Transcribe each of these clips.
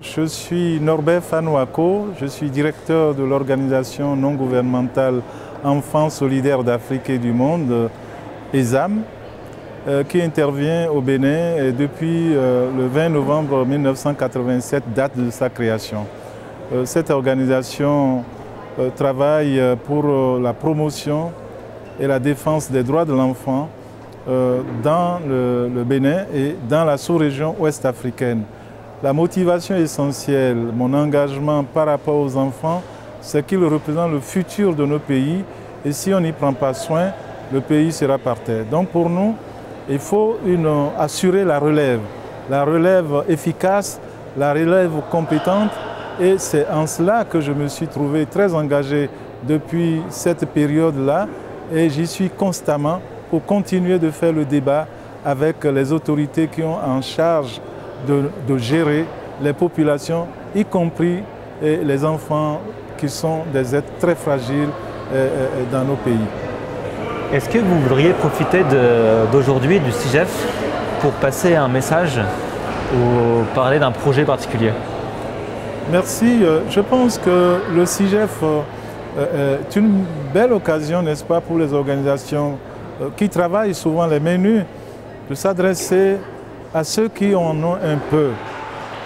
Je suis Norbert Fanouako, je suis directeur de l'organisation non gouvernementale Enfants solidaires d'Afrique et du monde, ESAM, qui intervient au Bénin depuis le 20 novembre 1987, date de sa création. Cette organisation travaille pour la promotion et la défense des droits de l'enfant dans le Bénin et dans la sous-région ouest-africaine. La motivation essentielle, mon engagement par rapport aux enfants, c'est qu'ils représentent le futur de nos pays et si on n'y prend pas soin, le pays sera par terre. Donc pour nous, il faut assurer la relève efficace, la relève compétente et c'est en cela que je me suis trouvé très engagé depuis cette période-là et j'y suis constamment pour continuer de faire le débat avec les autorités qui ont en charge de gérer les populations, y compris les enfants qui sont des êtres très fragiles dans nos pays. Est-ce que vous voudriez profiter d'aujourd'hui du CIGEF pour passer un message ou parler d'un projet particulier? Merci. Je pense que le CIGEF est une belle occasion, n'est-ce pas, pour les organisations qui travaillent souvent les mains nues, de s'adresser à ceux qui en ont un peu,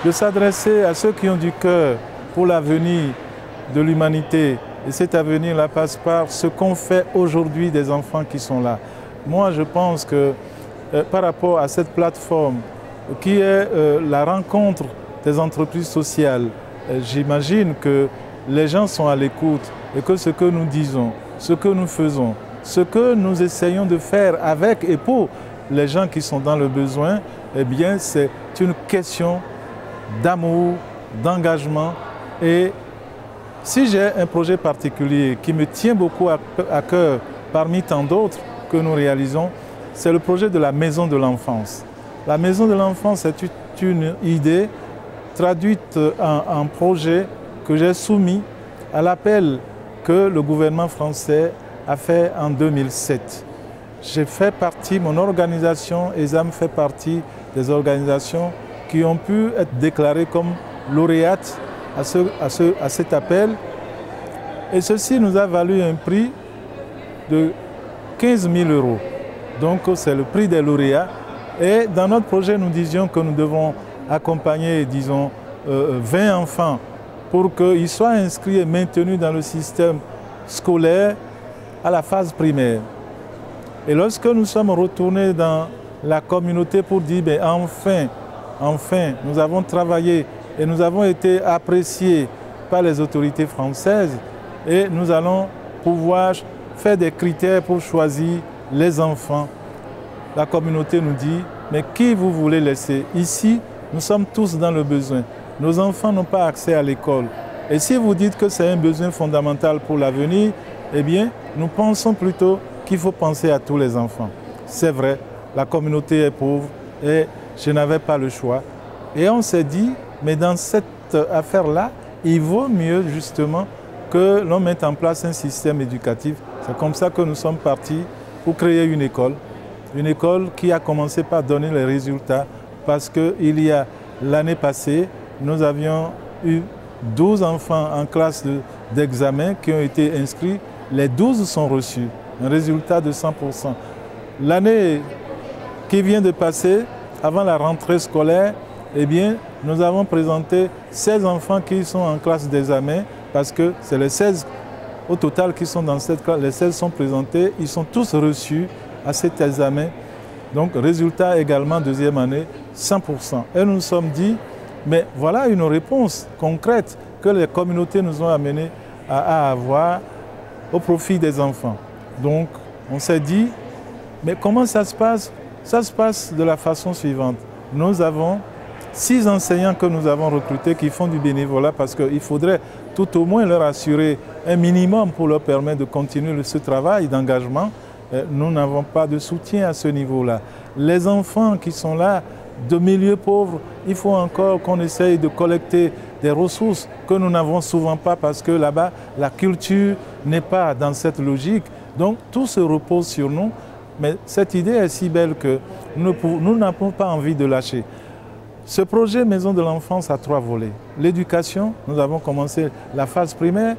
de s'adresser à ceux qui ont du cœur pour l'avenir de l'humanité. Et cet avenir-là passe par ce qu'on fait aujourd'hui des enfants qui sont là. Moi, je pense que par rapport à cette plateforme qui est la rencontre des entreprises sociales, j'imagine que les gens sont à l'écoute et que ce que nous disons, ce que nous faisons, ce que nous essayons de faire avec et pour les gens qui sont dans le besoin, eh bien, c'est une question d'amour, d'engagement. Et si j'ai un projet particulier qui me tient beaucoup à cœur, parmi tant d'autres que nous réalisons, c'est le projet de la Maison de l'Enfance. La Maison de l'Enfance est une idée traduite en projet que j'ai soumis à l'appel que le gouvernement français a fait en 2007. J'ai fait partie, mon organisation, ESAM fait partie des organisations qui ont pu être déclarées comme lauréates à cet appel. Et ceci nous a valu un prix de 15 000 €. Donc c'est le prix des lauréats. Et dans notre projet, nous disions que nous devons accompagner, disons, 20 enfants pour qu'ils soient inscrits et maintenus dans le système scolaire à la phase primaire. Et lorsque nous sommes retournés dans la communauté pour dire ben, enfin, nous avons travaillé et nous avons été appréciés par les autorités françaises et nous allons pouvoir faire des critères pour choisir les enfants. La communauté nous dit, mais qui vous voulez laisser? Ici, nous sommes tous dans le besoin. Nos enfants n'ont pas accès à l'école. Et si vous dites que c'est un besoin fondamental pour l'avenir, eh bien, nous pensons plutôt qu'il faut penser à tous les enfants. C'est vrai, la communauté est pauvre et je n'avais pas le choix. Et on s'est dit, mais dans cette affaire-là, il vaut mieux justement que l'on mette en place un système éducatif. C'est comme ça que nous sommes partis pour créer une école qui a commencé par donner les résultats parce qu'il y a l'année passée, nous avions eu 12 enfants en classe d'examen qui ont été inscrits. Les 12 sont reçus. Un résultat de 100%. L'année qui vient de passer, avant la rentrée scolaire, eh bien, nous avons présenté 16 enfants qui sont en classe d'examen parce que c'est les 16 au total qui sont dans cette classe. Les 16 sont présentés, ils sont tous reçus à cet examen. Donc, résultat également, deuxième année, 100%. Et nous nous sommes dit, mais voilà une réponse concrète que les communautés nous ont amené à avoir au profit des enfants. Donc, on s'est dit, mais comment ça se passe? Ça se passe de la façon suivante. Nous avons 6 enseignants que nous avons recrutés qui font du bénévolat parce qu'il faudrait tout au moins leur assurer un minimum pour leur permettre de continuer ce travail d'engagement. Nous n'avons pas de soutien à ce niveau-là. Les enfants qui sont là, de milieux pauvres, il faut encore qu'on essaye de collecter des ressources que nous n'avons souvent pas parce que là-bas, la culture n'est pas dans cette logique. Donc tout se repose sur nous, mais cette idée est si belle que nous n'avons pas envie de lâcher. Ce projet Maison de l'enfance a 3 volets. L'éducation, nous avons commencé la phase primaire.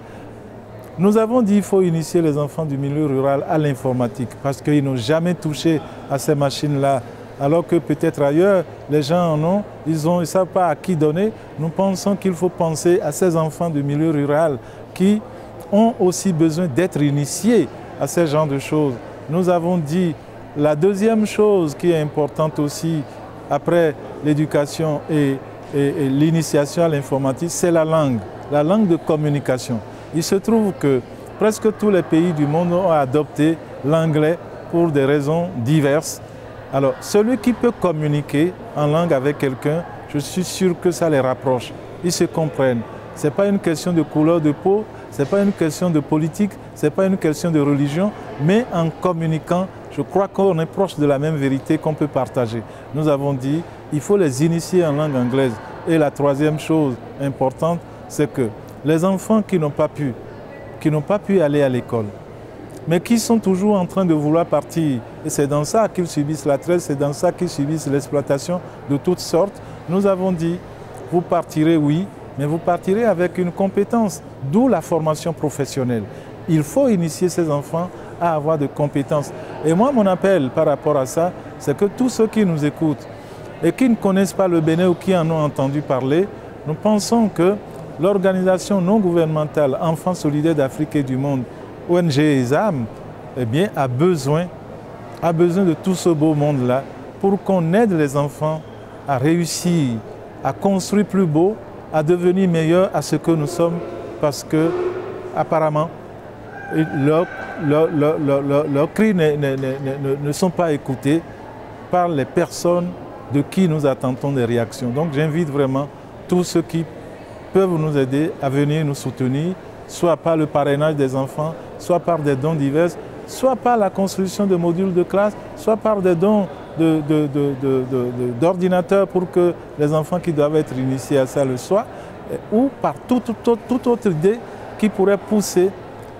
Nous avons dit qu'il faut initier les enfants du milieu rural à l'informatique parce qu'ils n'ont jamais touché à ces machines-là. Alors que peut-être ailleurs, les gens en ont, ils ne savent pas à qui donner. Nous pensons qu'il faut penser à ces enfants du milieu rural qui ont aussi besoin d'être initiés à ce genre de choses. Nous avons dit la deuxième chose qui est importante aussi après l'éducation et l'initiation à l'informatique, c'est la langue de communication. Il se trouve que presque tous les pays du monde ont adopté l'anglais pour des raisons diverses. Alors, celui qui peut communiquer en langue avec quelqu'un, je suis sûr que ça les rapproche. Ils se comprennent. Ce n'est pas une question de couleur de peau, ce n'est pas une question de politique, ce n'est pas une question de religion, mais en communiquant, je crois qu'on est proche de la même vérité qu'on peut partager. Nous avons dit qu'il faut les initier en langue anglaise. Et la troisième chose importante, c'est que les enfants qui n'ont pas pu aller à l'école, mais qui sont toujours en train de vouloir partir, et c'est dans ça qu'ils subissent la traite, c'est dans ça qu'ils subissent l'exploitation de toutes sortes, nous avons dit, vous partirez, oui, mais vous partirez avec une compétence, d'où la formation professionnelle. Il faut initier ces enfants à avoir de compétences. Et moi, mon appel par rapport à ça, c'est que tous ceux qui nous écoutent et qui ne connaissent pas le Bénin ou qui en ont entendu parler, nous pensons que l'organisation non gouvernementale Enfants solidaires d'Afrique et du monde, ONG ESAM, eh bien, a besoin de tout ce beau monde-là pour qu'on aide les enfants à réussir, à construire plus beau, à devenir meilleurs à ce que nous sommes, parce que apparemment, leurs cris ne sont pas écoutés par les personnes de qui nous attendons des réactions. Donc j'invite vraiment tous ceux qui peuvent nous aider à venir nous soutenir, soit par le parrainage des enfants, soit par des dons divers, soit par la construction de modules de classe, soit par des dons d'ordinateurs pour que les enfants qui doivent être initiés à ça le soient, ou par toute autre idée qui pourrait pousser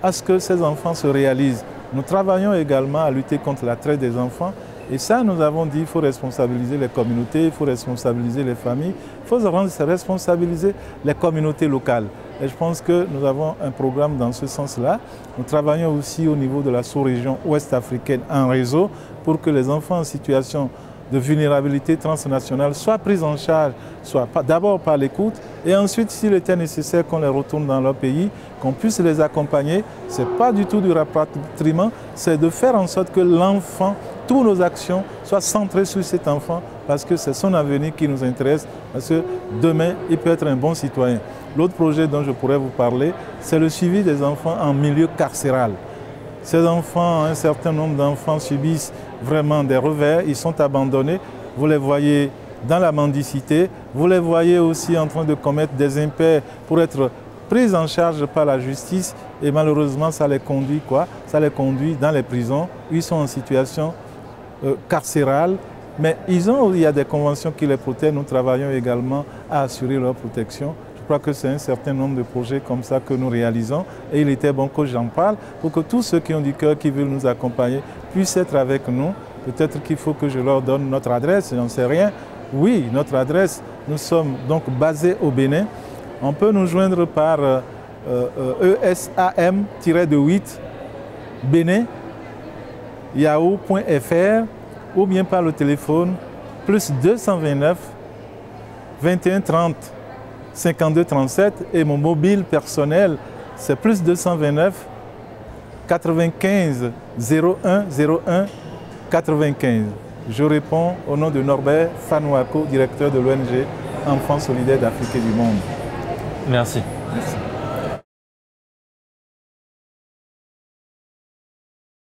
à ce que ces enfants se réalisent. Nous travaillons également à lutter contre la traite des enfants. Et ça, nous avons dit qu'il faut responsabiliser les communautés, il faut responsabiliser les familles, il faut responsabiliser les communautés locales. Et je pense que nous avons un programme dans ce sens-là. Nous travaillons aussi au niveau de la sous-région ouest africaine en réseau pour que les enfants en situation de vulnérabilité transnationale soient pris en charge, soit d'abord par l'écoute et ensuite, s'il était nécessaire qu'on les retourne dans leur pays, qu'on puisse les accompagner. Ce n'est pas du tout du rapatriement, c'est de faire en sorte que l'enfant, toutes nos actions soient centrées sur cet enfant parce que c'est son avenir qui nous intéresse, parce que demain, il peut être un bon citoyen. L'autre projet dont je pourrais vous parler, c'est le suivi des enfants en milieu carcéral. Ces enfants, un certain nombre d'enfants subissent vraiment des revers, ils sont abandonnés. Vous les voyez dans la mendicité, vous les voyez aussi en train de commettre des impairs pour être pris en charge par la justice et malheureusement ça les conduit quoi? Ça les conduit dans les prisons, ils sont en situation carcérale, mais il y a des conventions qui les protègent, nous travaillons également à assurer leur protection. Je crois que c'est un certain nombre de projets comme ça que nous réalisons et il était bon que j'en parle pour que tous ceux qui ont du cœur, qui veulent nous accompagner, puissent être avec nous. Peut-être qu'il faut que je leur donne notre adresse, je n'en sais rien. Oui, notre adresse, nous sommes donc basés au Bénin. On peut nous joindre par ESAM-8 Bénin, yahoo.fr ou bien par le téléphone plus 229 21 30 52 37 et mon mobile personnel c'est plus 229 95 01 01 95. Je réponds au nom de Norbert Fanouako, directeur de l'ONG Enfants solidaires d'Afrique et du monde. Merci. Merci.